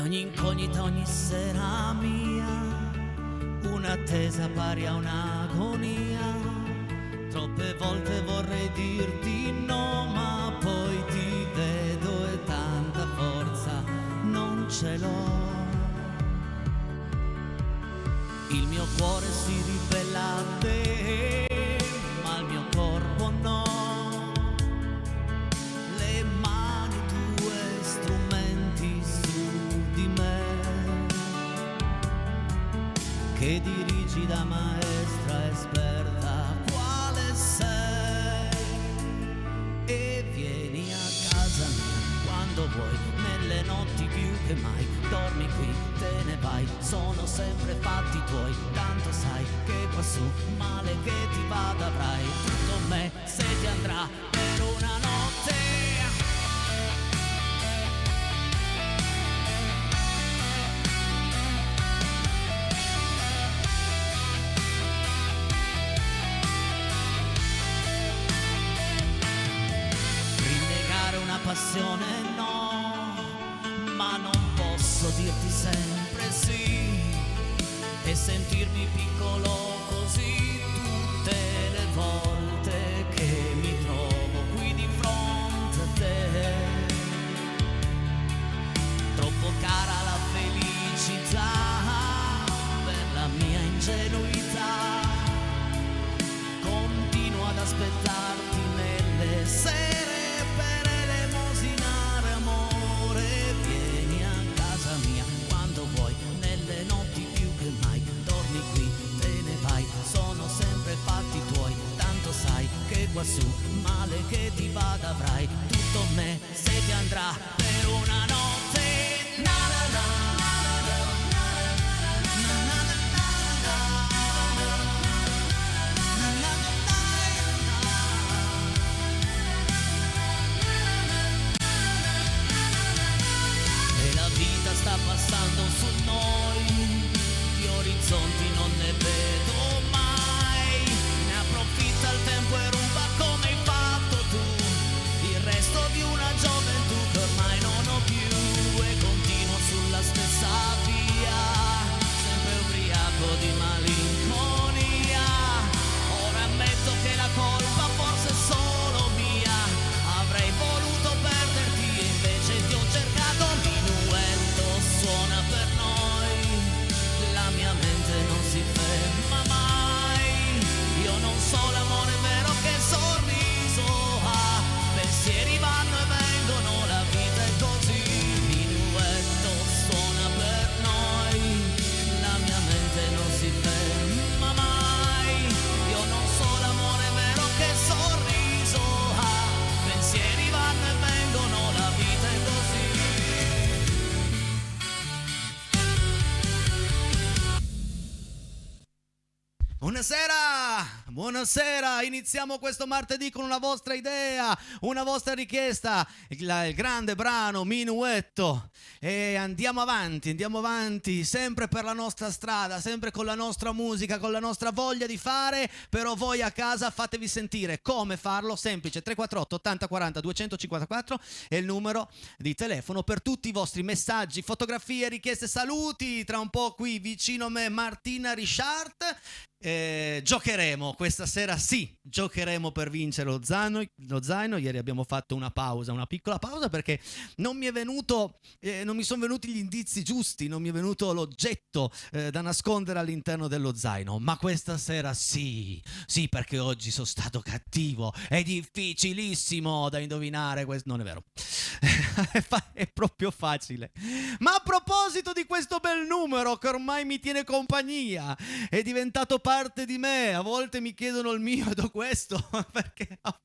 ogni incognita, ogni sera mia, un'attesa pari a un'agonia. Troppe volte vorrei dirti no, ma poi ti vedo e tanta forza non ce l'ho. Il mio cuore si ribella a te, ma il mio corpo no. Le mani tue strumenti su di me, che dirigi da maestra esperta quale sei. E vieni a casa mia quando vuoi, nelle notti più che mai. Dormi qui, te ne vai, sono sempre fatti tuoi. Tanto sai che quassù male che ti vada avrai tutto me se ti andrà per una notte. Rinnegare una passione no, ma non posso dirti sempre sì e sentirmi piccolo così tutte le volte che mi trovo qui di fronte a te. Troppo cara la felicità per la mia ingenuità. Continuo ad aspettarti nelle sere per elemosinare amore. Vieni a casa mia quando vuoi, nelle notti più che mai. Dormi qui, te ne vai, sono sempre fatti tuoi. Tanto sai che quassù male che ti vada avrai tutto me se ti andrà per una notte. Na na na, na na na, na na e la vita sta passando su noi, gli orizzonti non ne vedo mai. Ne approfitta il tempo e ruba come hai fatto tu il resto di una gioventù che ormai non ho più. E continuo sulla stessa via, sempre ubriaco di malinconia. Ora ammetto che la colpa forse è solo mia. Avrei voluto perderti e invece ti ho cercato. Minuetto suona per noi, la mia mente non si ferma mai. Io non so l'amore vero che sorriso ha, pensieri vanno e vengono, la vita è così. Minuetto suona per noi, la mia mente non si ferma mai. Io non so l'amore vero che sorriso ha, pensieri vanno e vengono, la vita è così. Buonasera, buonasera, iniziamo questo martedì con una vostra idea, una vostra richiesta, il grande brano Minuetto, e andiamo avanti, sempre per la nostra strada, sempre con la nostra musica, con la nostra voglia di fare. Però voi a casa fatevi sentire. Come farlo? Semplice, 348 80 40 254 è il numero di telefono per tutti i vostri messaggi, fotografie, richieste, saluti. Tra un po' qui vicino a me Martina Richard. Giocheremo questa sera, sì, giocheremo per vincere lo zaino. Ieri abbiamo fatto una piccola pausa perché non mi sono venuti gli indizi giusti, non mi è venuto l'oggetto da nascondere all'interno dello zaino. Ma questa sera sì, perché oggi sono stato cattivo, è difficilissimo da indovinare. Non è vero. È proprio facile. Ma a proposito di questo bel numero che ormai mi tiene compagnia, è diventato parte di me. A volte mi chiedono il mio e do questo perché a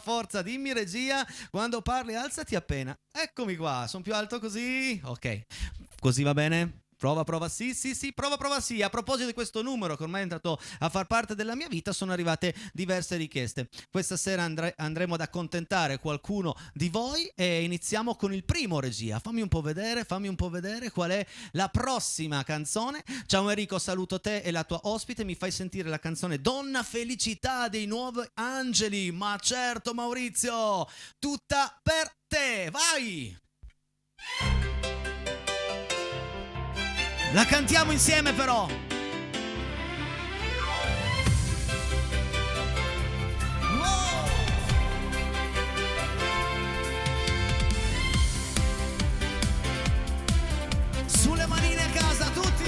forza, dimmi regia, quando parli alzati appena. Eccomi qua, sono più alto così? Ok, così va bene? Prova, sì, prova, sì. A proposito di questo numero che ormai è entrato a far parte della mia vita, sono arrivate diverse richieste. Questa sera andremo ad accontentare qualcuno di voi e iniziamo con il primo, regia. Fammi un po' vedere qual è la prossima canzone. Ciao Enrico, saluto te e la tua ospite. Mi fai sentire la canzone Donna Felicità dei Nuovi Angeli. Ma certo, Maurizio, tutta per te, vai! La cantiamo insieme però. Sulle manine a casa tutti.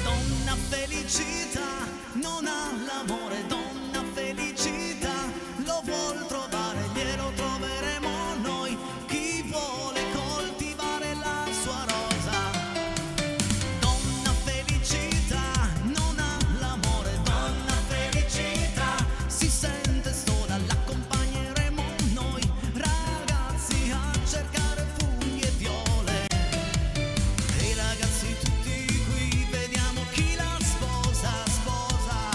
Donna felicità non ha l'amore, donna felicità lo vuol trovare, glielo troveremo noi. Chi vuole coltivare la sua rosa. Donna felicità non ha l'amore, donna felicità si sente sola, l'accompagneremo noi ragazzi a cercare funghi e viole. E i ragazzi tutti qui, vediamo chi la sposa, sposa.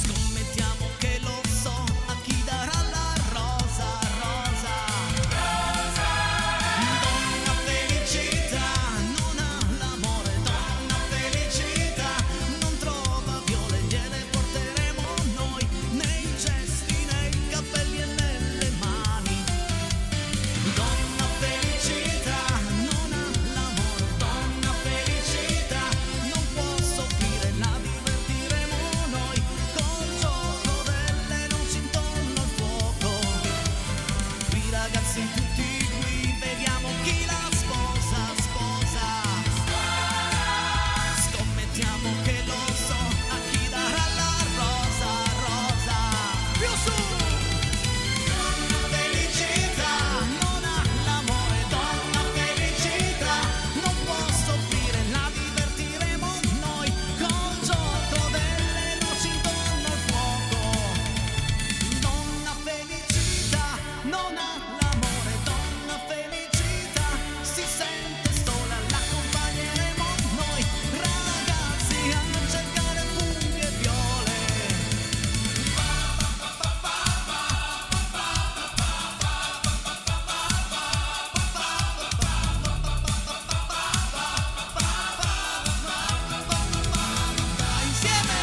Scommettiamo che lo so a chi darà la rosa, rosa. Donna felicità non ha l'amore, donna felicità non trova viole, gliele porteremo noi nei gesti, nei capelli e nelle mani. Donna felicità non ha l'amore, donna felicità non può soffrire, la divertiremo noi col gioco delle luci intorno al fuoco. Qui ragazzi tutti qui, vediamo chi la sposa, sposa. Scommettiamo che lo so a chi darà la rosa, rosa. Più su! Donna felicità non ha l'amore, donna felicità non può soffrire, la divertiremo noi col gioco delle luci intorno al fuoco. Donna felicità non ha l'amore, donna felicità si sente sola, l'accompagneremo noi ragazzi a cercare funghi e viole. Insieme!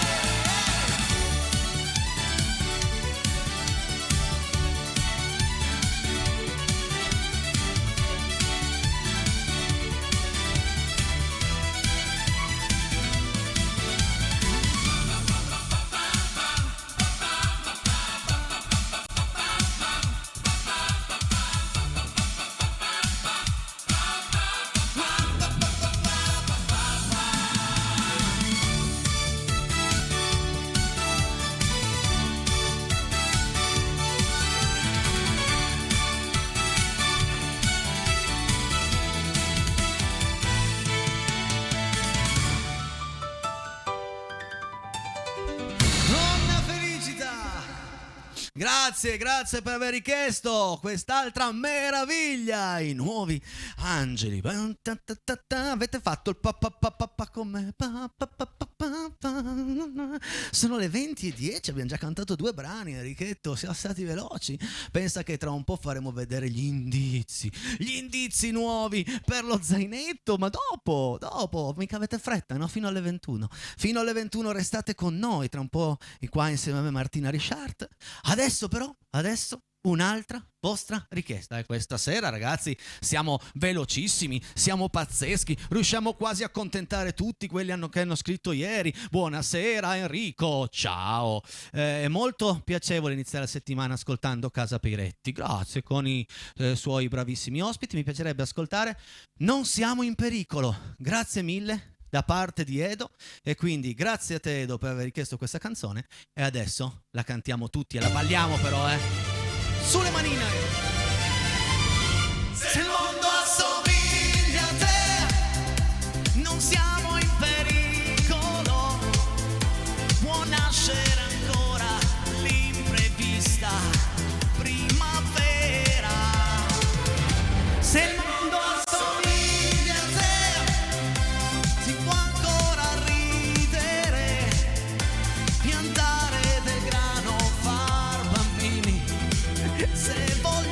Donna felicità! Grazie, grazie per aver richiesto quest'altra meraviglia, i nuovi angeli. Avete fatto il pa pa pa pa pa con me. Pa pa pa pa pa pa. Sono le 20:10, abbiamo già cantato 2 brani, Enrichetto, siamo stati veloci. Pensa che tra un po' faremo vedere gli indizi nuovi per lo zainetto, ma dopo, mica avete fretta, no? Fino alle 21. Fino alle 21 restate con noi, tra un po' qua insieme a me Martina Richard. Adesso un'altra vostra richiesta. E questa sera, ragazzi, siamo velocissimi, siamo pazzeschi, riusciamo quasi a accontentare tutti quelli che hanno scritto ieri. Buonasera Enrico, ciao. È molto piacevole iniziare la settimana ascoltando Casa Piretti. Grazie, con i suoi bravissimi ospiti. Mi piacerebbe ascoltare Non siamo in pericolo. Grazie mille da parte di Edo, e quindi grazie a te Edo per aver richiesto questa canzone, e adesso la cantiamo tutti e la balliamo però, sulle manine. Se il mondo assomiglia a te, non siamo in pericolo, può nascere ancora l'imprevista primavera. Se il mondo assomiglia a te, si può ancora ridere, piantare del grano, far bambini, se vogliamo.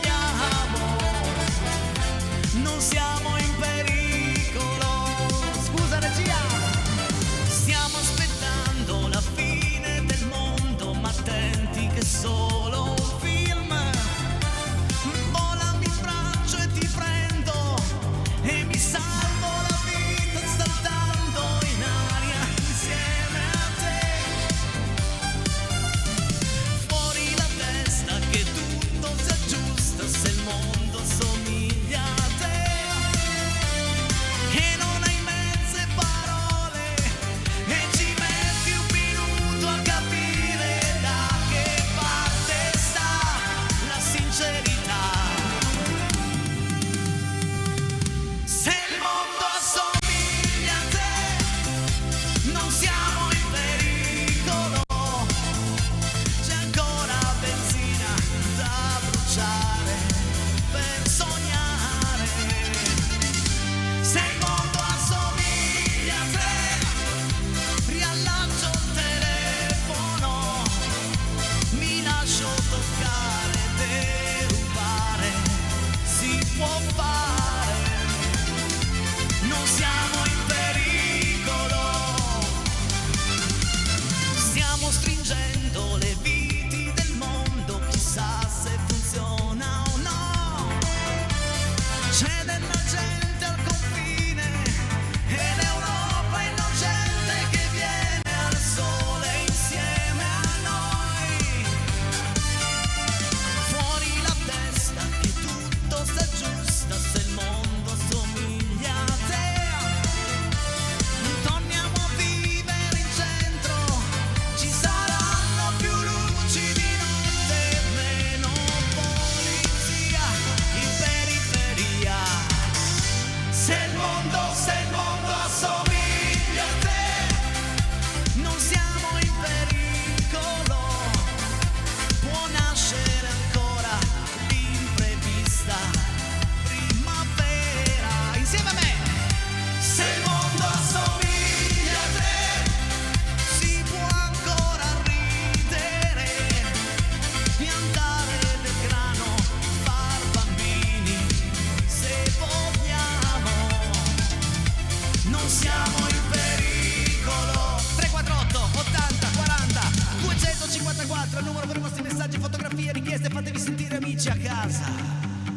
nostro numero per i vostri messaggi, fotografie, richieste, fatevi sentire amici a casa.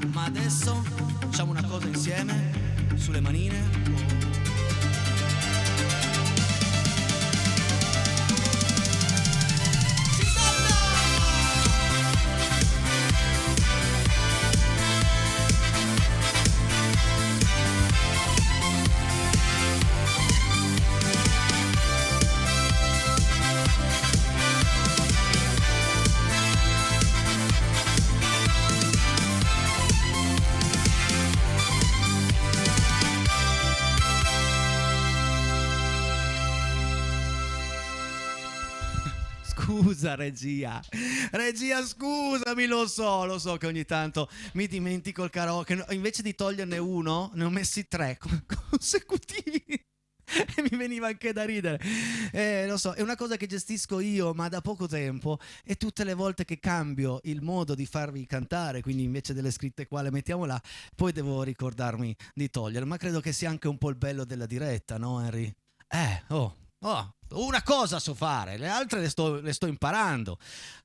Ma adesso facciamo una cosa insieme, sulle manine. Scusa regia, scusami, lo so che ogni tanto mi dimentico il karaoke, invece di toglierne uno ne ho messi 3 consecutivi e mi veniva anche da ridere, lo so, è una cosa che gestisco io ma da poco tempo, e tutte le volte che cambio il modo di farvi cantare, quindi invece delle scritte qua le mettiamo là, poi devo ricordarmi di togliere, ma credo che sia anche un po' il bello della diretta, no Henry? Una cosa so fare, le altre le sto imparando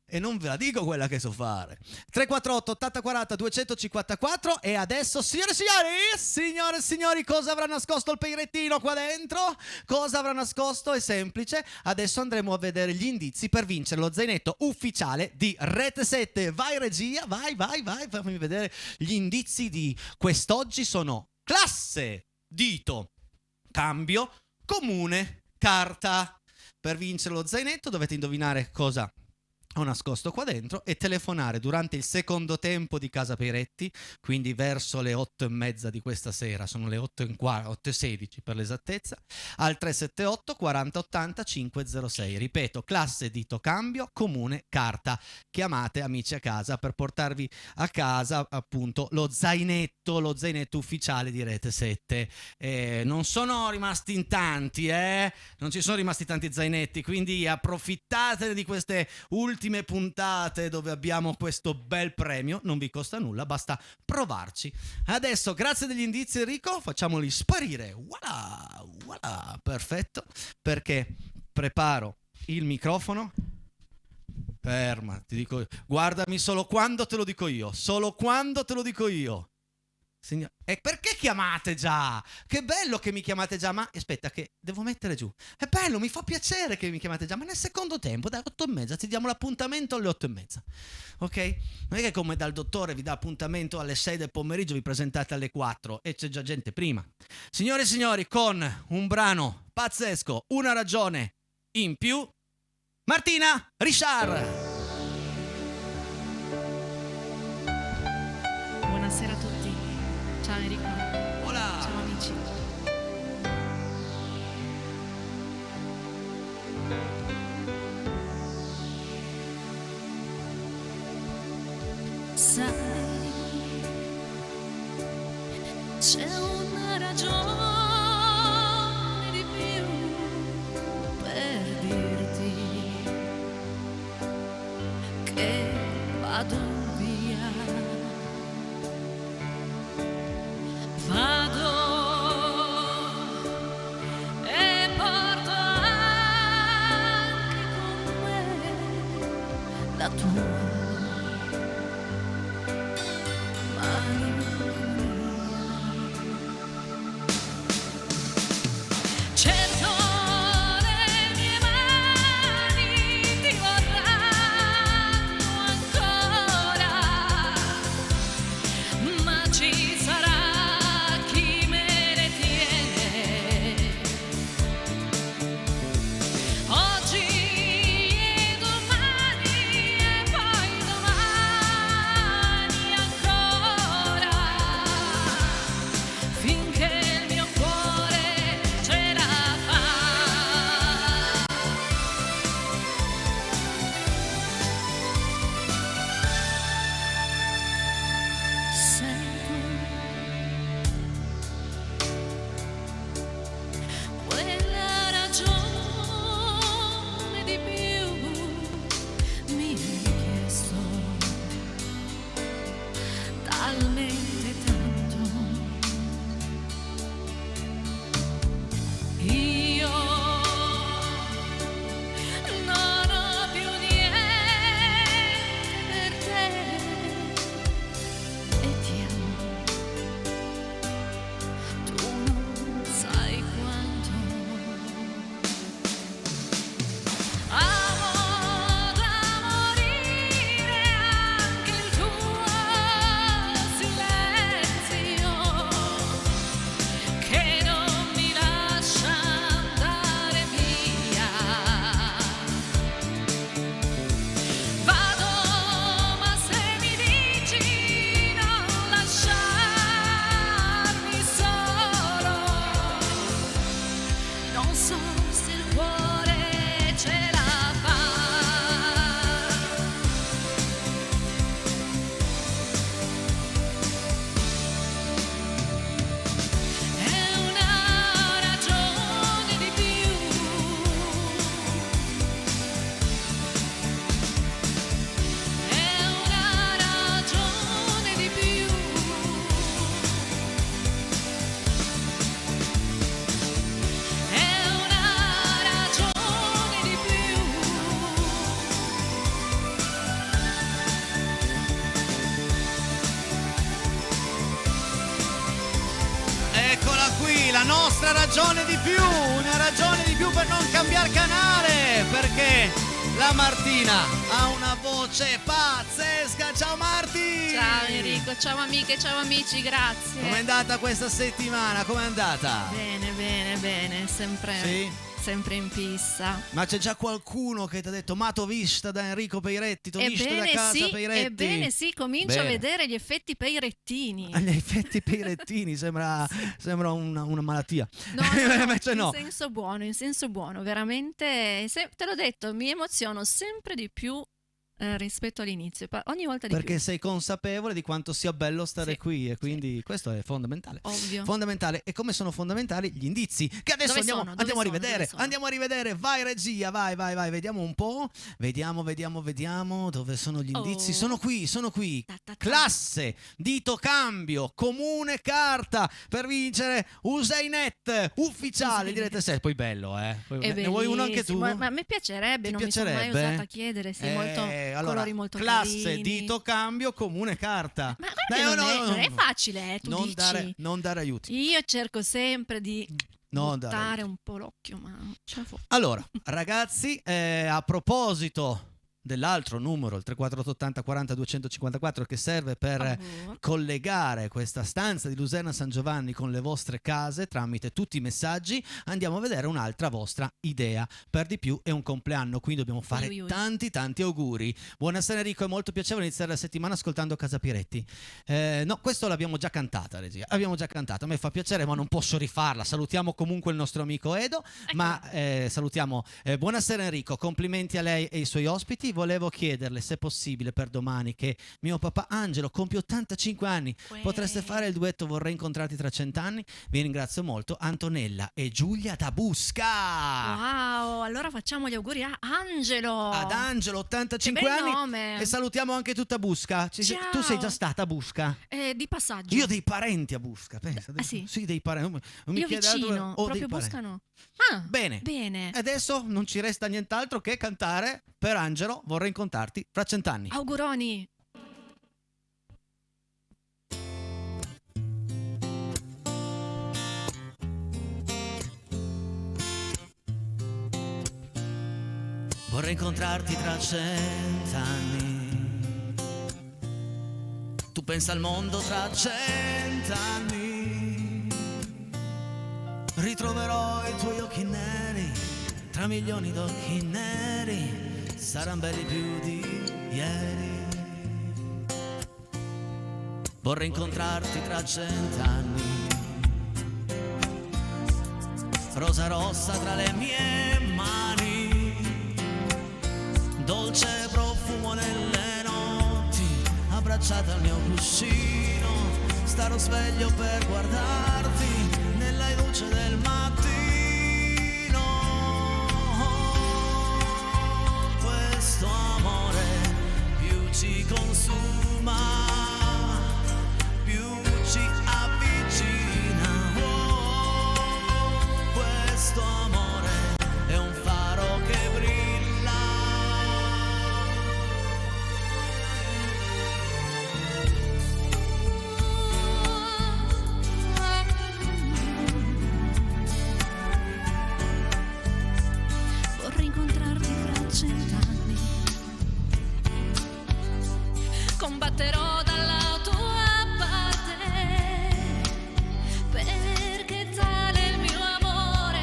e non ve la dico quella che so fare. 348 80 40 254. E adesso, signore e signori, cosa avrà nascosto il peirettino qua dentro? Cosa avrà nascosto? È semplice, adesso andremo a vedere gli indizi per vincere lo zainetto ufficiale di Rete 7. Vai regia, vai, fammi vedere gli indizi di quest'oggi. Sono classe, dito, cambio, comune, carta. Per vincere lo zainetto dovete indovinare cosa ho nascosto qua dentro e telefonare durante il secondo tempo di Casa Peiretti, quindi verso le 8:30 di questa sera, sono le 8:16 per l'esattezza, al 378 40 80 506. Ripeto, classe, dito, cambio, comune, carta. Chiamate amici a casa per portarvi a casa appunto lo zainetto ufficiale di Rete 7. Non sono rimasti in tanti, non ci sono rimasti tanti zainetti, quindi approfittate di queste ultime puntate dove abbiamo questo bel premio, non vi costa nulla, basta provarci. Adesso, grazie degli indizi Enrico, facciamoli sparire. Voilà, perfetto, perché preparo il microfono. Ferma, ti dico, guardami solo quando te lo dico io, E perché chiamate già? Che bello che mi chiamate già, ma aspetta che devo mettere giù. È bello, mi fa piacere che mi chiamate già, ma nel secondo tempo, dai 8:30, ti diamo l'appuntamento alle 8:30. Ok? Non è che come dal dottore vi dà appuntamento alle 6 del pomeriggio, vi presentate alle 4 e c'è già gente prima. Signore e signori, con un brano pazzesco, Una ragione in più, Martina Richard. Buonasera a tutti. Ciao Enrico. Hola. Ciao amici. Sai, c'è una ragione di più per dirti che vado via. Vado e porto anche con me la tua certo le mie mani ti vorranno ancora, ma ci sarà chi me le tiene. Oggi e domani e poi vostra ragione di più, una ragione di più per non cambiare canale, perché la Martina ha una voce pazzesca. Ciao Marti! Ciao Enrico, ciao amiche, ciao amici, grazie. Com'è andata questa settimana? Com'è andata? Bene, sempre, Sì? sempre in pista. Ma c'è già qualcuno che ti ha detto ma t'ho vista da Enrico Peiretti, t'ho visto da casa Peiretti? Ebbene sì, comincio a Bene. vedere gli effetti peirettini. Gli effetti peirettini, sembra una malattia. No, Invece no. in senso buono, veramente, te l'ho detto, mi emoziono sempre di più rispetto all'inizio, ogni volta di Perché più. sei consapevole di quanto sia bello stare Sì, qui e quindi questo è fondamentale. Ovvio. Fondamentale. E come sono fondamentali gli indizi che adesso Dove andiamo, sono? andiamo a Dove sono? rivedere. Dove sono? Andiamo a rivedere. Vai regia, vai, vediamo un po'. Vediamo dove sono gli indizi. Oh. Sono qui. Ta, ta, ta. Classe, dito cambio, comune carta per vincere Usainet ufficiale di Rete 6. Poi bello, Poi È ne vuoi uno anche tu? bellissimo, ma a me piacerebbe, Ti non mi sono mai piacerebbe? usata a chiedere, sì, molto Allora, colori molto classe, carini. dito cambio, comune carta. Ma guarda che non è facile, tu non dici. non dare aiuti. Io cerco sempre di Non dare buttare aiuti. un po' l'occhio, ma non ce la faccio. Allora, ragazzi, a proposito dell'altro numero, il 34880 40 254, che serve per Oh. collegare questa stanza di Luserna San Giovanni con le vostre case tramite tutti i messaggi, andiamo a vedere un'altra vostra idea. Per di più è un compleanno, quindi dobbiamo fare Ui. tanti auguri. Buonasera Enrico, è molto piacevole iniziare la settimana ascoltando Casa Piretti. No, questo l'abbiamo già cantata, regia. Abbiamo già cantata, a me fa piacere, ma non posso rifarla. Salutiamo comunque il nostro amico Edo, ma salutiamo. Buonasera Enrico, complimenti a lei e ai suoi ospiti. Volevo chiederle se è possibile per domani, che mio papà Angelo compie 85 anni, potreste fare il duetto Vorrei incontrarti tra 100 anni? Vi ringrazio molto. Antonella e Giulia da Busca. Wow, allora facciamo gli auguri a Angelo. Ad Angelo, 85 Che bel anni. nome. E salutiamo anche tutta Busca. Ciao. Tu sei già stata a Busca? Di passaggio. Io ho dei parenti a Busca, pensa. sì? Sì, dei parenti. Non mi Io chiede altro, vicino, ho dei proprio parenti. buscano. Ah, Bene. bene. Adesso non ci resta nient'altro che cantare per Angelo Vorrei incontrarti fra 100 anni. Auguroni. Vorrei incontrarti tra 100 anni. Tu pensa al mondo tra 100 anni. Ritroverò i tuoi occhi neri tra milioni d'occhi neri. Saranno belli più di ieri. Vorrei incontrarti tra 100 anni. Rosa rossa tra le mie mani, dolce profumo nelle notti, abbracciata al mio cuscino. Starò sveglio per guardarti nella luce del mattino. Questo amore più ci consuma, più ci avvicina. Questo amore è un faro che brilla. Vorrei incontrarti fra 100 anni. Combatterò dalla tua parte, perché tale è il mio amore,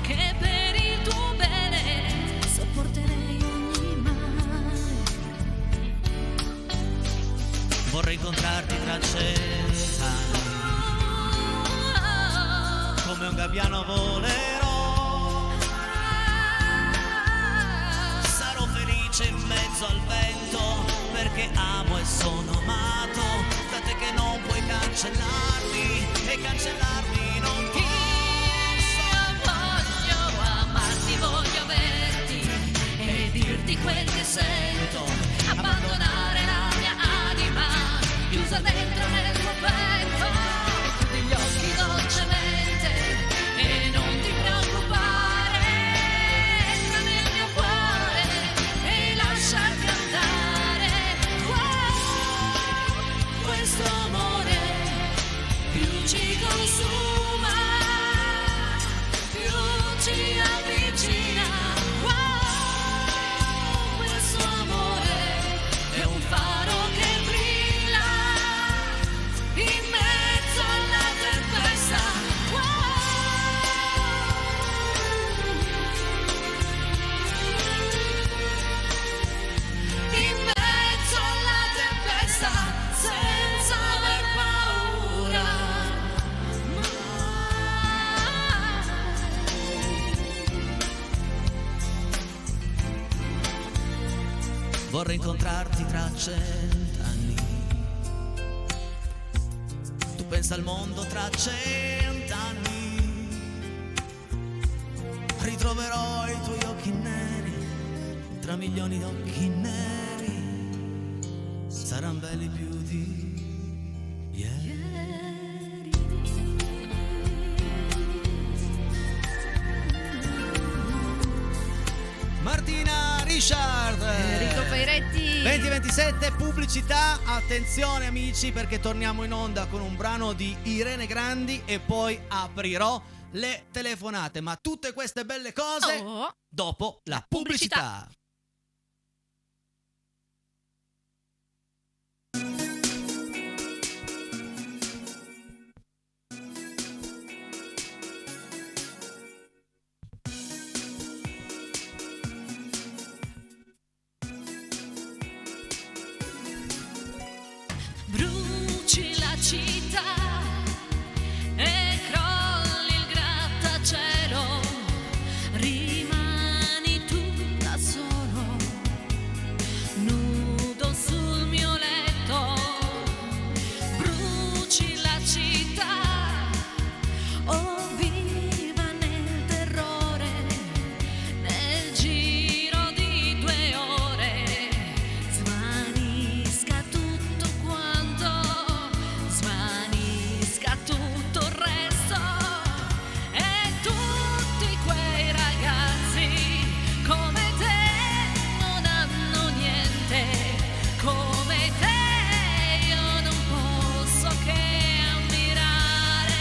che per il tuo bene sopporterei ogni male. Vorrei incontrarti tra 100 anni. Come un gabbiano volerò. Sarò felice in mezzo al vento, perché amo e sono amato da te, che non puoi cancellarmi e cancellarmi non posso. Voglio amarti, voglio averti e dirti quel che sento, abbandonare la mia anima chiusa dentro nel tuo petto, e chiudi gli occhi dolcemente e non ti preoccupare, entra nel mio cuore e lasciati andare. Questo amore vorrei incontrarti tra 100 anni. Tu pensa al mondo tra 100 anni, ritroverò i tuoi occhi neri tra milioni di occhi neri, saranno belli più di ieri. Martina Richard, Enrico Pairetti. 2027, pubblicità, attenzione amici perché torniamo in onda con un brano di Irene Grandi e poi aprirò le telefonate, ma tutte queste belle cose dopo la pubblicità. Bruci la città e crolli il grattacielo, rimani tu da solo, nudo sul mio letto. Bruci la città, oh viva nel terrore, nel giro di 2 ore svanisca tutto quanto, svanisca tutto il resto, e tutti quei ragazzi come te non hanno niente, come te io non posso che ammirare,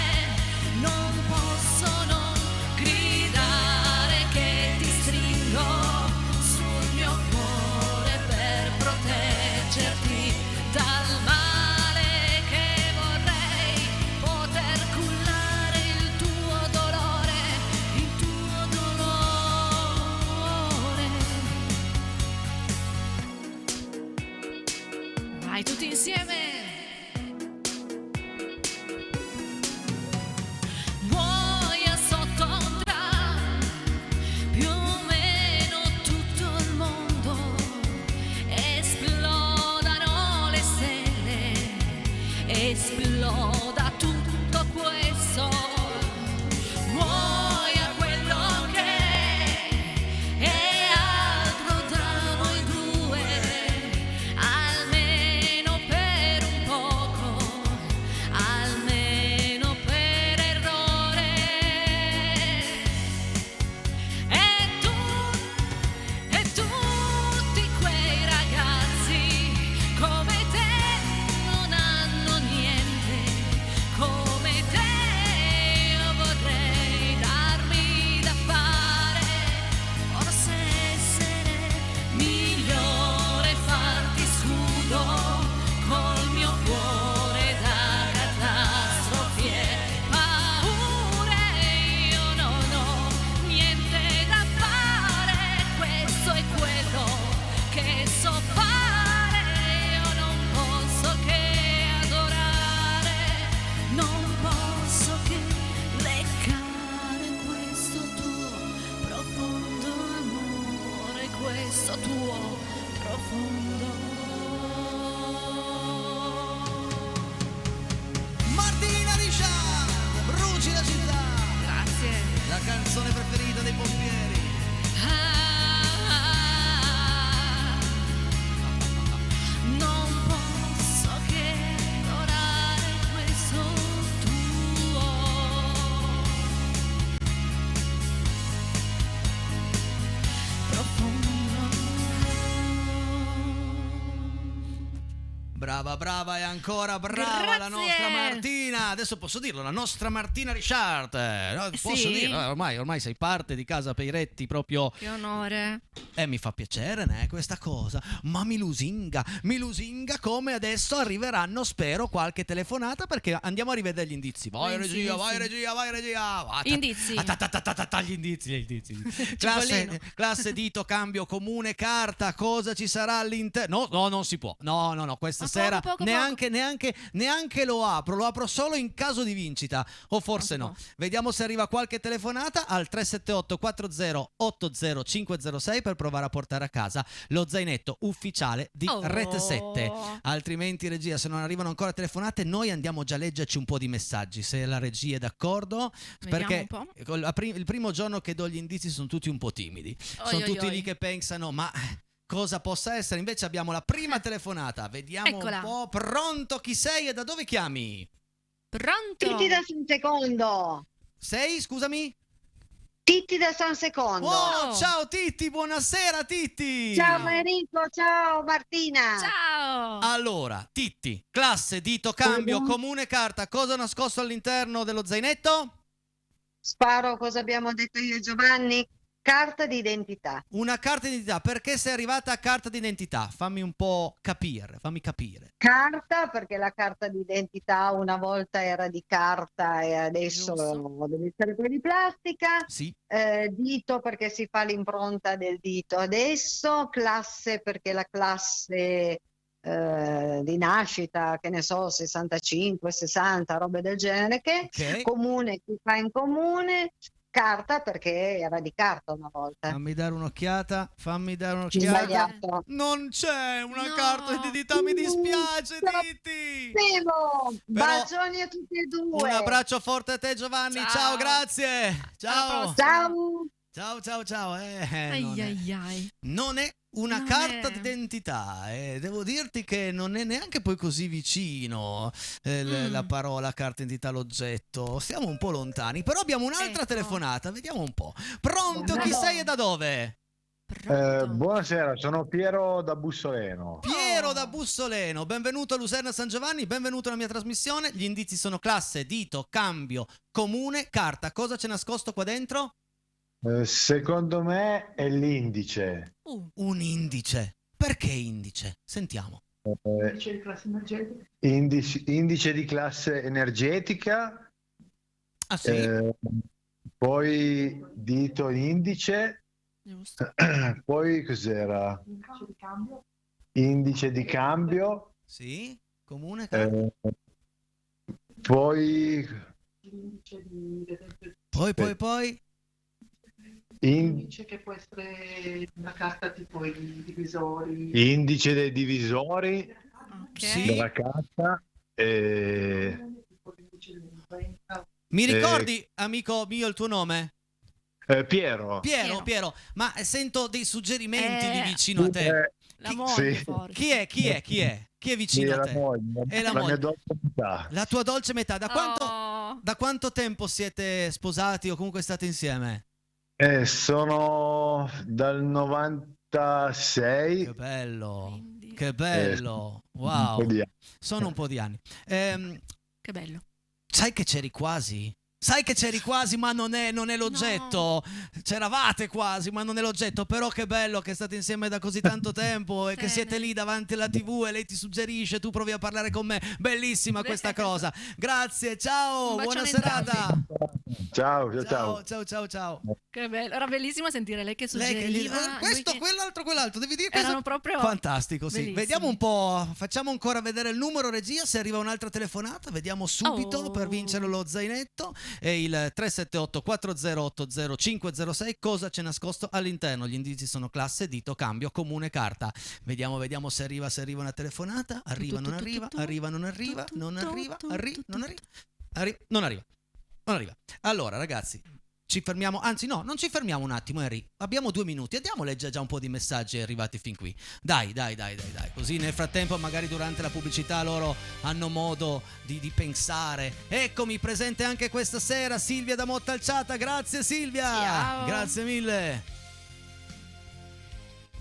non posso non gridare che ti stringo sul mio cuore per proteggerti dal male, che vorrei poter cullare il tuo dolore, il tuo dolore. Vai tutti insieme. Muoia sotto un tram, più o meno tutto il mondo, esplodano le stelle, esploda tutto questo, muoia quello che è altro tra noi due, almeno per un poco, almeno per errore. E tutti quei ragazzi come te non hanno niente, come te io vorrei darmi da fare, forse essere migliore, farti scudo col mio cuore da catastrofi e paure. Io non ho niente da fare, questo è quello che so fare, io non posso che adorare, non posso che leccare questo tuo profondo amore, questo tuo profondo. Martina Richard, Bruci la città, Grazie. la canzone preferita dei pompieri. Non posso che adorare questo tuo Brava, brava e ancora brava la Grazie. nostra Martina. Adesso posso dirlo, la nostra Martina Richard. No, posso Sì. dirlo, ormai sei parte di casa Pairetti proprio. Che onore. Mi fa piacere, questa cosa, ma mi lusinga come adesso arriveranno, spero, qualche telefonata perché andiamo a rivedere gli indizi. Vai Gli regia, vai indizi. regia, vai regia. Indizi. Gli indizi. Cipollino. Classe dito, cambio, comune, carta, cosa ci sarà all'interno? No, non si può. No, questa sera poco. neanche lo apro solo in caso di vincita, o forse no. Vediamo se arriva qualche telefonata al 378 40 80 506 per provare a portare a casa lo zainetto ufficiale di Rete 7. Altrimenti, regia, se non arrivano ancora telefonate, noi andiamo già a leggerci un po' di messaggi, se la regia è d'accordo. Vediamo perché un po'. il primo giorno che do gli indizi sono tutti un po' timidi, sono tutti lì che pensano ma cosa possa essere. Invece abbiamo la prima telefonata, vediamo Eccola. un po'. Pronto, chi sei e da dove chiami? Pronto? Titti da San Secondo. Sei, scusami? Titti da San Secondo. Oh, ciao Titti, buonasera Titti. Ciao Enrico, ciao Martina. Ciao. Allora, Titti, classe, dito, cambio, Buongiorno. comune, carta, cosa ho nascosto all'interno dello zainetto? Sparo cosa abbiamo detto io e Giovanni. Carta d'identità. Una carta d'identità. Perché sei arrivata a carta d'identità? Fammi un po' capire, Carta perché la carta d'identità una volta era di carta e adesso Giusto. deve essere quella di plastica. Sì. Dito perché si fa l'impronta del dito adesso. Classe perché la classe di nascita, che ne so, 65, 60, robe del genere, che Ok. comune si fa in comune. Carta perché era di carta una volta. Fammi dare un'occhiata. Sbagliato. Non c'è una No. carta d'identità, mi dispiace, Titti. Primo, Però- bacioni a tutti e due. Un abbraccio forte a te, Giovanni. Ciao, Ciao. grazie. Ciao. prossima. Ciao. Ai. Non è una Non carta è. d'identità. Devo dirti che non è neanche poi così vicino la parola carta d'identità all'oggetto. Stiamo un po' lontani, però abbiamo un'altra Ecco. telefonata. Vediamo un po'. Pronto, chi Bravo. sei e da dove? Pronto? Buonasera, sono Piero da Bussoleno. Piero da Bussoleno, benvenuto a Luserna San Giovanni, benvenuto alla mia trasmissione. Gli indizi sono classe, dito, cambio, comune, carta. Cosa c'è nascosto qua dentro? Secondo me è l'indice. Un indice. Perché indice? Sentiamo. Indice di classe energetica, Ah sì? poi dito indice, Giusto. poi cos'era? Indice di cambio, Sì? Comune, carta. poi Poi? Indice che può essere una carta tipo i divisori. indice dei divisori Ok. Sì. della carta. Tipo l'indice dell'50. Mi ricordi, amico mio, il tuo nome? Piero. Piero, ma sento dei suggerimenti lì Eh. vicino a te. La moglie Sì. forse. Chi è? Chi è vicino a la te? moglie, È la la moglie. mia dolce metà. La tua dolce metà. Oh. Da quanto tempo siete sposati o comunque state insieme? Sono dal 96. Che bello. Quindi- Che bello. Un po' Wow. di anni. Sono un po' di anni. Che bello. Sai che c'eri quasi? Ma non è l'oggetto. C'eravate quasi, ma non è l'oggetto. Però che bello che state insieme da così tanto tempo e che Bene. siete lì davanti alla TV e lei ti suggerisce, tu provi a parlare con me. Bellissima questa cosa. Grazie, ciao, Un buona bacione serata. Ciao. Che bello. Era bellissimo sentire lei che Lei che gli- suggeriva. questo, lui che- quell'altro, devi dire che Erano proprio fantastico, sì. bellissimi. Vediamo un po', facciamo ancora vedere il numero regia, se arriva un'altra telefonata, vediamo subito Oh. per vincere lo zainetto. E il 378 4080 506, cosa c'è nascosto all'interno? Gli indizi sono classe, dito, cambio, comune, carta. Vediamo se arriva una telefonata. Arriva, non arriva, non arriva. Allora ragazzi, ci fermiamo, anzi no, non ci fermiamo un attimo, Henry. Abbiamo 2 minuti, andiamo a leggere già un po' di messaggi arrivati fin qui. Dai. Così nel frattempo magari durante la pubblicità loro hanno modo di pensare. Eccomi, presente anche questa sera Silvia da Montalciata. Grazie Silvia. Ciao. Grazie mille.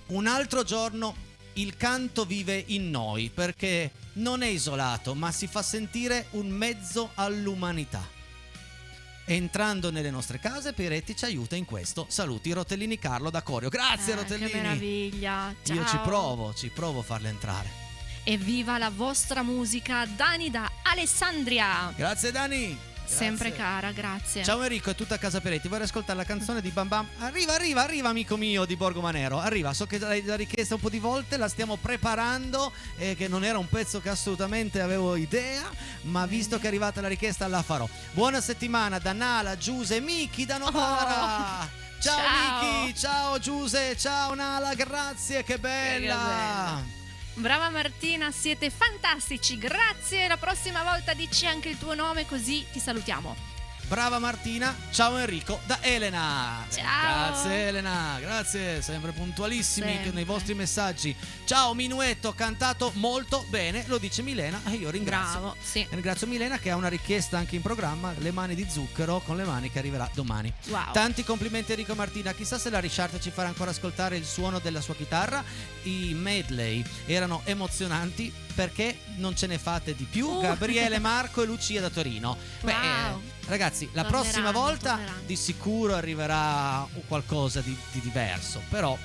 Un altro giorno il canto vive in noi perché non è isolato, ma si fa sentire un mezzo all'umanità. Entrando nelle nostre case, Piretti ci aiuta in questo. Saluti Rotellini Carlo da Corio. Grazie Rotellini. Che meraviglia. Ciao. Io ci provo a farle entrare. Evviva la vostra musica, Dani da Alessandria. Grazie Dani. Sempre cara, grazie. Ciao Enrico e tutta Casa Peretti, vorrei ascoltare la canzone di Bam Bam. Arriva amico mio di Borgo Manero, arriva, so che l'hai richiesta un po' di volte, la stiamo preparando e che non era un pezzo che assolutamente avevo idea, ma visto che è arrivata la richiesta la farò. Buona settimana da Nala, Giuse e Miki da Novara. Ciao Miki, ciao Giuse, ciao Nala, grazie, che bella. Brava Martina, siete fantastici, grazie. La prossima volta dici anche il tuo nome così ti salutiamo. Brava Martina, ciao Enrico da Elena. Ciao. Grazie Elena, grazie, sempre puntualissimi Sempre. nei vostri messaggi. Ciao Minuetto, cantato molto bene, lo dice Milena e io ringrazio. Bravo, sì. Ringrazio Milena che ha una richiesta anche in programma, Le mani di zucchero con le mani che arriverà domani. Wow. Tanti complimenti Enrico e Martina, chissà se la Richard ci farà ancora ascoltare il suono della sua chitarra. I medley erano emozionanti, perché non ce ne fate di più? Gabriele, Marco e Lucia da Torino. Wow. Ragazzi, la Torneranno, prossima volta torneranno. di sicuro arriverà qualcosa di diverso, però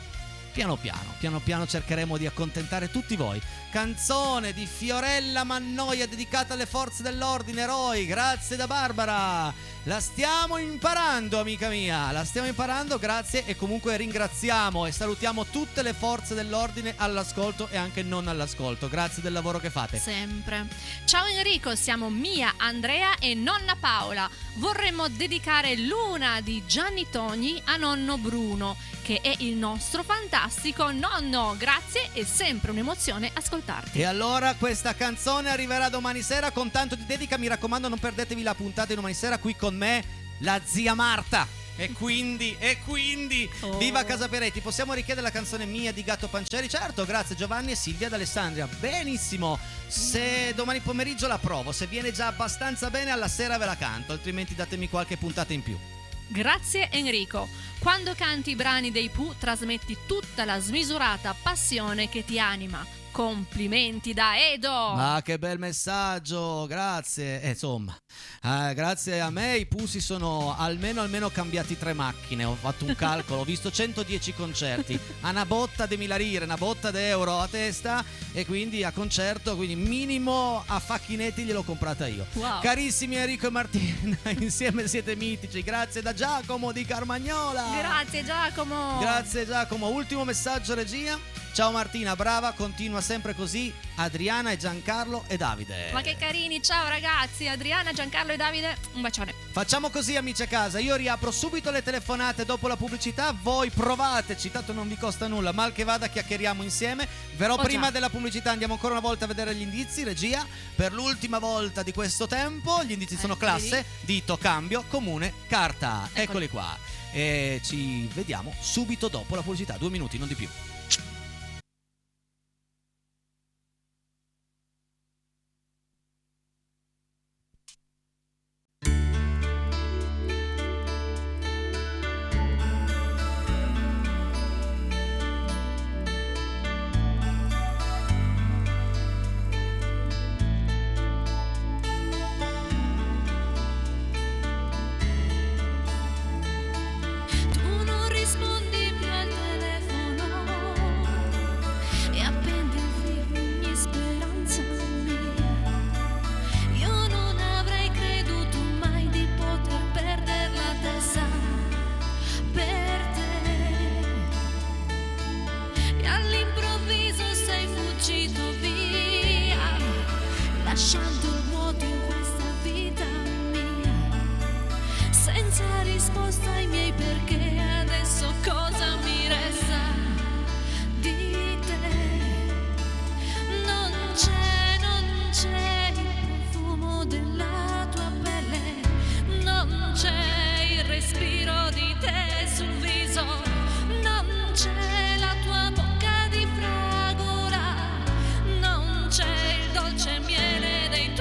piano piano cercheremo di accontentare tutti voi. Canzone di Fiorella Mannoia dedicata alle forze dell'ordine, eroi, grazie da Barbara. La stiamo imparando, amica mia, la stiamo imparando, grazie, e comunque ringraziamo e salutiamo tutte le forze dell'ordine all'ascolto e anche non all'ascolto. Grazie del lavoro che fate. Sempre. Ciao Enrico, siamo Mia, Andrea e nonna Paola. Vorremmo dedicare l'una di Gianni Togni a nonno Bruno, che è il nostro fantastico nonno. Grazie, è sempre un'emozione ascoltarti. E allora questa canzone arriverà domani sera con tanto di dedica, mi raccomando non perdetevi la puntata di domani sera qui con me, la zia Marta. E quindi viva Casa Peretti. Possiamo richiedere la canzone Mia di Gatto Pancieri? Certo, grazie Giovanni e Silvia d'Alessandria. Benissimo, se domani pomeriggio la provo, se viene già abbastanza bene alla sera ve la canto, altrimenti datemi qualche puntata in più. Grazie Enrico. Quando canti i brani dei Pooh trasmetti tutta la smisurata passione che ti anima. Complimenti da Edo. Ma che bel messaggio, grazie. Insomma, grazie a me i Pooh si sono almeno cambiati 3 macchine. Ho fatto un calcolo, ho visto 110 concerti a una botta di 1000 lire, una botta d'euro a testa, e quindi a concerto, quindi minimo a facchinetti gliel'ho comprata io. Wow. Carissimi Enrico e Martina, insieme siete mitici. Grazie da Giacomo di Carmagnola. Grazie Giacomo. Grazie Giacomo. Ultimo messaggio regia. Ciao Martina, brava, continua sempre così. Adriana e Giancarlo e Davide. Ma che carini, ciao ragazzi, Adriana, Giancarlo e Davide, un bacione. Facciamo così amici a casa, io riapro subito le telefonate dopo la pubblicità, voi provateci, tanto non vi costa nulla, mal che vada chiacchieriamo insieme. Però prima della pubblicità andiamo ancora una volta a vedere gli indizi, regia, per l'ultima volta di questo tempo. Gli indizi sono classe, dito, cambio, comune, carta. Eccoli qua. E ci vediamo subito dopo la pubblicità, 2 minuti, non di più. Tu non rispondi più al telefono e appendi il filo ogni speranza mia. Io non avrei creduto mai di poter perdere la testa per te. E all'improvviso sei fuggito via, lasciando il vuoto in questa vita mia. Senza risposta ai miei perché, adesso cosa mi resta di te? Non c'è il profumo della tua pelle, non c'è il respiro di te sul viso, non c'è la tua bocca di fragola, non c'è il dolce miele dei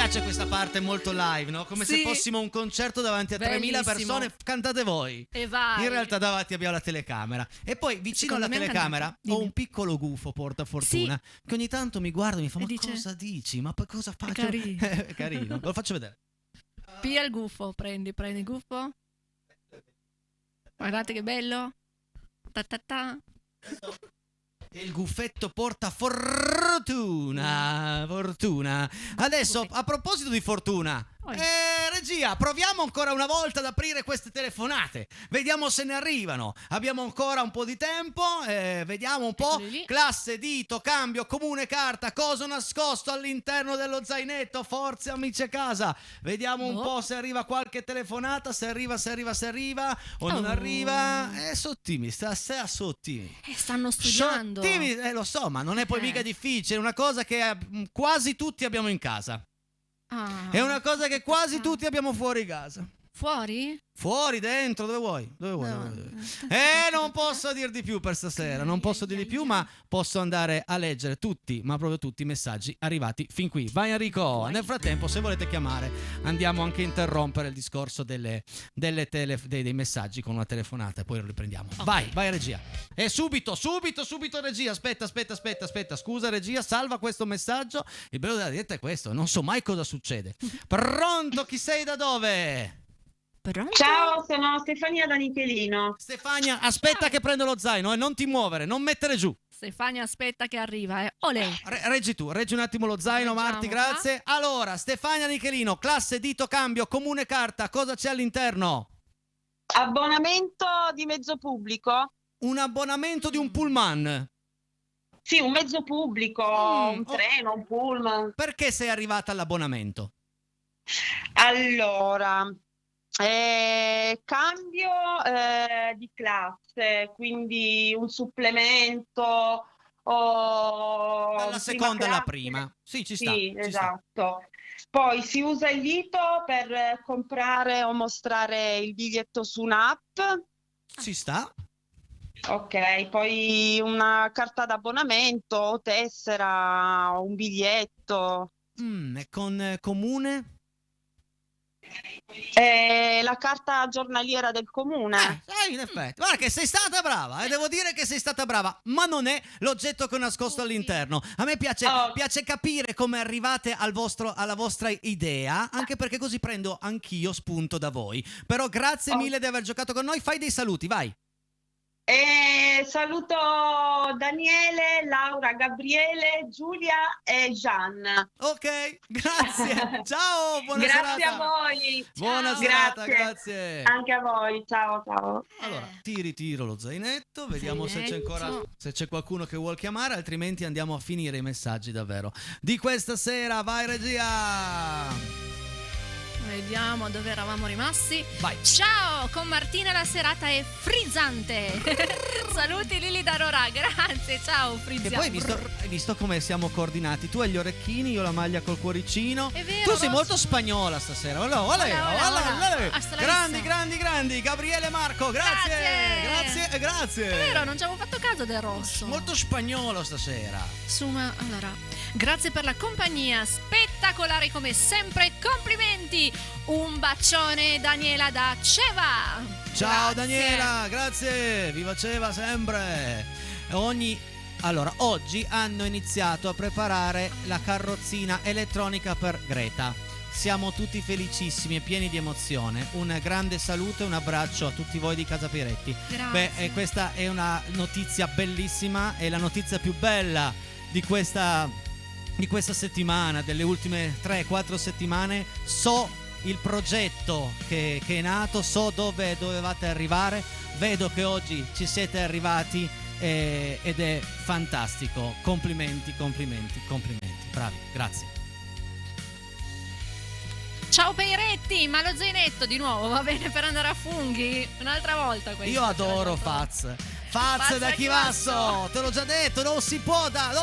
piace questa parte molto live, no? Come se Sì. fossimo un concerto davanti a 3.000 Bellissimo. persone, cantate voi. E vai. In realtà davanti abbiamo la telecamera. E poi vicino Secondo alla me è telecamera cantato. ho Dimmi. un piccolo gufo portafortuna che ogni tanto mi guarda e mi fa: E ma dice, cosa dici? Ma poi cosa faccio? carino. È carino. Lo faccio vedere. Pia il gufo, prendi il gufo. Guardate che bello. Ta ta ta. Il guffetto porta fortuna. Adesso, a proposito di fortuna, Oi. regia, proviamo ancora una volta ad aprire queste telefonate. Vediamo se ne arrivano. Abbiamo ancora un po' di tempo. Vediamo un po'. Eccoli lì. Classe, dito, cambio, comune, carta. Cosa nascosto all'interno dello zainetto? Forza, amici a casa. Vediamo un Boh. po' se arriva qualche telefonata. Se arriva o non Oh. arriva. Sottimi, sta sottimi. Stanno studiando. Sottimi, lo so, ma non è poi mica difficile. È una cosa che quasi tutti abbiamo in casa. Ah. È una cosa che quasi tutti abbiamo fuori casa. Fuori? Fuori, dentro, dove vuoi? No. Dove vuoi? Non posso dir di più per stasera, non posso dir di più, ma posso andare a leggere tutti, ma proprio tutti i messaggi arrivati fin qui. Vai Enrico, nel frattempo se volete chiamare andiamo anche a interrompere il discorso dei messaggi con una telefonata e poi lo riprendiamo. Ok. Vai regia. E subito regia, aspetta, scusa regia, salva questo messaggio. Il bello della diretta è questo, non so mai cosa succede. Pronto, chi sei, da dove? Pronto? Ciao, sono Stefania da Nichelino. Stefania, aspetta che prendo lo zaino e non ti muovere, non mettere giù. Stefania aspetta che arriva, Olè. Reggi un attimo lo zaino, Reggiamo Marti, qua. grazie. Allora, Stefania Nichelino, classe, dito, cambio, comune, carta, cosa c'è all'interno? Abbonamento di mezzo pubblico? Un abbonamento di un pullman. Sì, un mezzo pubblico, un treno, un pullman. Perché sei arrivata all'abbonamento? Allora, cambio di classe, quindi un supplemento o Dalla seconda alla classe. prima. Sì, ci sta. Sì, ci sta. esatto. Poi si usa il dito per comprare o mostrare il biglietto su un'app. Ci sta. Ok, poi una carta d'abbonamento, o tessera, un biglietto. E con comune? La carta giornaliera del comune. In effetti. Guarda che sei stata brava, devo dire che sei stata brava, ma non è l'oggetto che ho nascosto all'interno. A me piace capire come arrivate alla vostra idea, anche perché così prendo anch'io spunto da voi. Però grazie mille di aver giocato con noi, fai dei saluti, vai. Saluto Daniele, Laura, Gabriele, Giulia e Gian. Ok, grazie. Ciao, buona Grazie serata. a voi. Buona Ciao. serata, grazie. Anche a voi, ciao. Allora, ritiro lo zainetto, vediamo se c'è ancora, se c'è qualcuno che vuol chiamare, altrimenti andiamo a finire i messaggi davvero di questa sera. Vai regia. Vediamo dove eravamo rimasti. Vai. Ciao, con Martina la serata è frizzante. Saluti Lili da Rora, grazie, ciao, E frizziamo. poi hai visto come siamo coordinati? Tu hai gli orecchini, io la maglia col cuoricino. È vero, Tu sei rosso. molto spagnola stasera. Olè. Hasta la vista. Grandi. Gabriele, Marco, grazie. È vero, non ci avevo fatto caso del rosso. Molto spagnolo stasera. Allora, grazie per la compagnia, spettacolari come sempre, complimenti. Un bacione Daniela da Ceva. Ciao Grazie. Daniela, grazie, viva Ceva sempre. Allora, oggi hanno iniziato a preparare la carrozzina elettronica per Greta. Siamo tutti felicissimi e pieni di emozione. Un grande saluto e un abbraccio a tutti voi di Casa Piretti. Grazie. Questa è una notizia bellissima, è la notizia più bella di questa settimana, delle ultime 3-4 settimane. So il progetto che è nato, so dove dovevate arrivare, vedo che oggi ci siete arrivati ed è fantastico. Complimenti. Bravi, grazie. Ciao Peiretti, ma lo zainetto di nuovo va bene per andare a funghi? Un'altra volta questo. Io adoro Faz da Chivasso, te l'ho già detto, non si può andare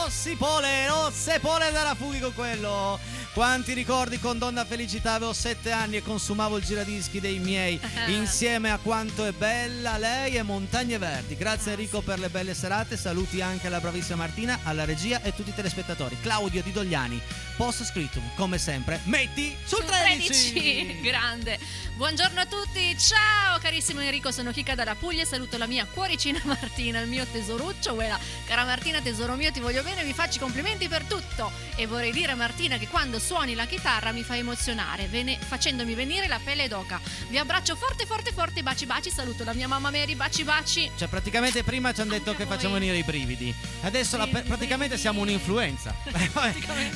a funghi con quello. Quanti ricordi con Donna Felicità, avevo 7 anni e consumavo il giradischi dei miei insieme a Quanto è bella lei e Montagne Verdi. Grazie Enrico per le belle serate, saluti anche alla bravissima Martina, alla regia e tutti i telespettatori. Claudio Di Dogliani, post scriptum, come sempre, metti sul 13. Grande. Buongiorno a tutti, ciao carissimo Enrico, sono Chica dalla Puglia, saluto la mia cuoricina Martina, il mio tesoruccio. Quella, cara Martina, tesoro mio, ti voglio bene, mi faccio complimenti per tutto. E vorrei dire Martina che quando suoni la chitarra mi fa emozionare, facendomi venire la pelle d'oca. Vi abbraccio forte forte forte, baci baci, saluto la mia mamma Mary, baci baci. Cioè praticamente prima ci hanno detto Anche che voi. facciamo venire i brividi, adesso praticamente siamo un'influenza.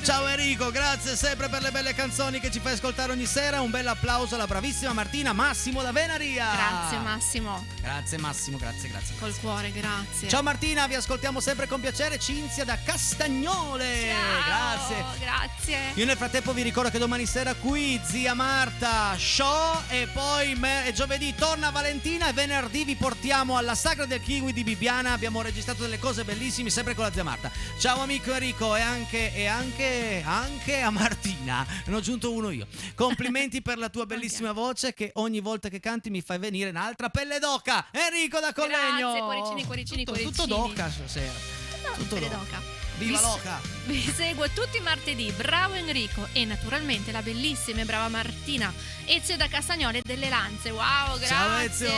Ciao Enrico, grazie sempre per le belle canzoni che ci fai ascoltare ogni sera, un bel applauso alla bravissima Martina. Massimo da Venaria. Grazie Massimo. Grazie Massimo, grazie. Col cuore, grazie. Ciao Martina, vi ascoltiamo sempre con piacere. Cinzia da Castagnole. Grazie. Io nel frattempo vi ricordo che domani sera qui zia Marta show e poi giovedì torna Valentina e venerdì vi portiamo alla Sagra del Kiwi di Bibbiana. Abbiamo registrato delle cose bellissime sempre con la zia Marta. Ciao amico Enrico e anche a Martina. Ne ho aggiunto uno io. Complimenti per la tua bellissima voce che ogni volta che canti mi fai venire un'altra pelle d'oca. Enrico da Collegno. Grazie, cuoricini. Tutto d'oca stasera. Tutto pelle d'oca. d'oca. Viva l'oca! Vi seguo tutti i martedì, bravo Enrico e naturalmente la bellissima e brava Martina. Ezio da Castagnole delle Lanze, wow, grazie. Ciao Ezio!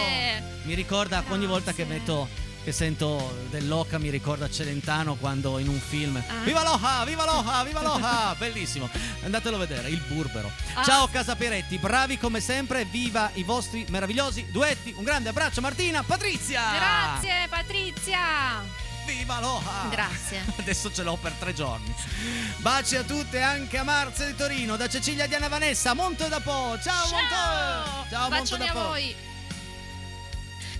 Mi ricorda ogni volta che sento dell'oca, mi ricorda Celentano quando in un film Viva l'oca, viva l'oca, viva l'oca! Bellissimo, andatelo a vedere, il burbero. Ciao Casa Peretti, bravi come sempre, viva i vostri meravigliosi duetti. Un grande abbraccio Martina, Patrizia! Grazie Patrizia! Viva l'oca! Grazie. Adesso ce l'ho per 3 giorni. Baci a tutte, anche a Marzia di Torino, da Cecilia, Diana, Vanessa, Monte da Po. Ciao Monte! Ciao Monte Bacioni da a Po. voi.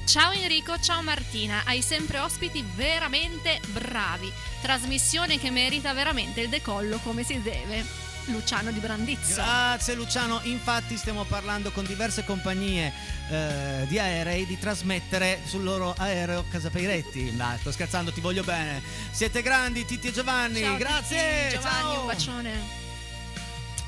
Ciao Enrico, ciao Martina, hai sempre ospiti veramente bravi. Trasmissione che merita veramente il decollo come si deve. Luciano di Brandizzo. Grazie Luciano, infatti stiamo parlando con diverse compagnie di aerei di trasmettere sul loro aereo Casa Peiretti. No, sto scherzando, ti voglio bene. Siete grandi Titti e Giovanni. Ciao, grazie. Titti, Giovanni, ciao. un bacione.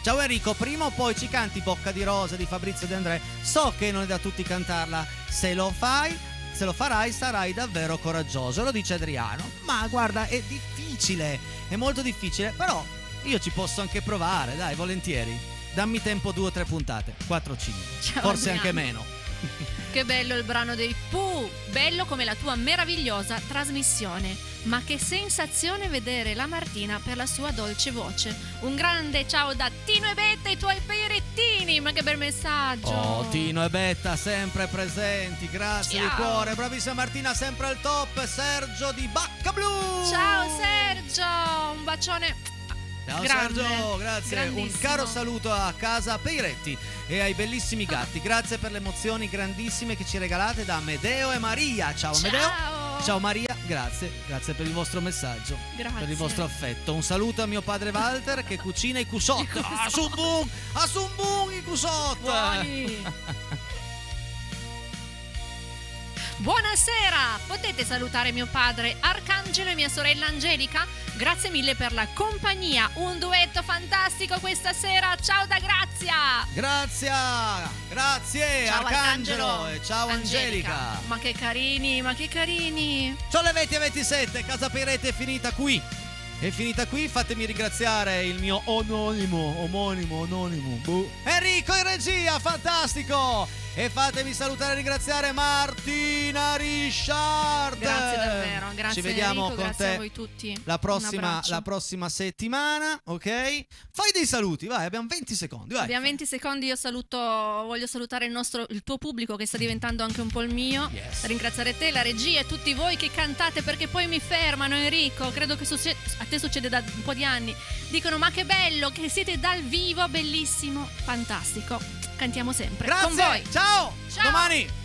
Ciao Enrico, prima o poi ci canti Bocca di Rosa di Fabrizio De André. So che non è da tutti cantarla. Se lo farai sarai davvero coraggioso, lo dice Adriano. Ma guarda, è difficile, è molto difficile, però io ci posso anche provare, dai, volentieri. Dammi tempo 2 o 3 puntate, 4 o 5, Ciao, forse Adriano. anche meno. Che bello il brano dei Pooh, bello come la tua meravigliosa trasmissione. Ma che sensazione vedere la Martina per la sua dolce voce. Un grande ciao da Tino e Betta, i tuoi peirettini, ma che bel messaggio. Oh, Tino e Betta sempre presenti, grazie Ciao. di cuore. Bravissima Martina, sempre al top. Sergio di Bacca Blu. Ciao Sergio, un bacione. Ciao Grande, Sergio, grazie. Un grandissimo. caro saluto a Casa Peiretti e ai bellissimi gatti. Grazie per le emozioni grandissime che ci regalate da Amedeo e Maria. Ciao Amedeo. Ciao. Ciao Maria, grazie per il vostro messaggio, Grazie. per il vostro affetto. Un saluto a mio padre Walter che cucina i cusot. A Sumbung i cusot. Buoni. Buonasera, potete salutare mio padre Arcangelo e mia sorella Angelica? Grazie mille per la compagnia, un duetto fantastico questa sera, ciao da Grazia! Grazie Ciao Arcangelo e ciao Angelica. Ma che carini, ma che carini! Sono le 20:27, Casa Peiretti è finita qui. È finita qui, fatemi ringraziare il mio omonimo, Enrico in regia, fantastico! E fatemi salutare e ringraziare Martina Richard. Grazie davvero, grazie Ci vediamo Enrico, con grazie te a voi tutti. la Un abbraccio. prossima settimana, ok? Fai dei saluti, vai, abbiamo 20 secondi, vai. Abbiamo 20 secondi, voglio salutare il tuo pubblico che sta diventando anche un po' il mio. Yes. Ringraziare te, la regia e tutti voi che cantate perché poi mi fermano Enrico, credo che a te succede da un po' di anni. Dicono ma che bello che siete dal vivo, bellissimo, fantastico. Cantiamo sempre Grazie, con voi. ciao. Ciao. Domani.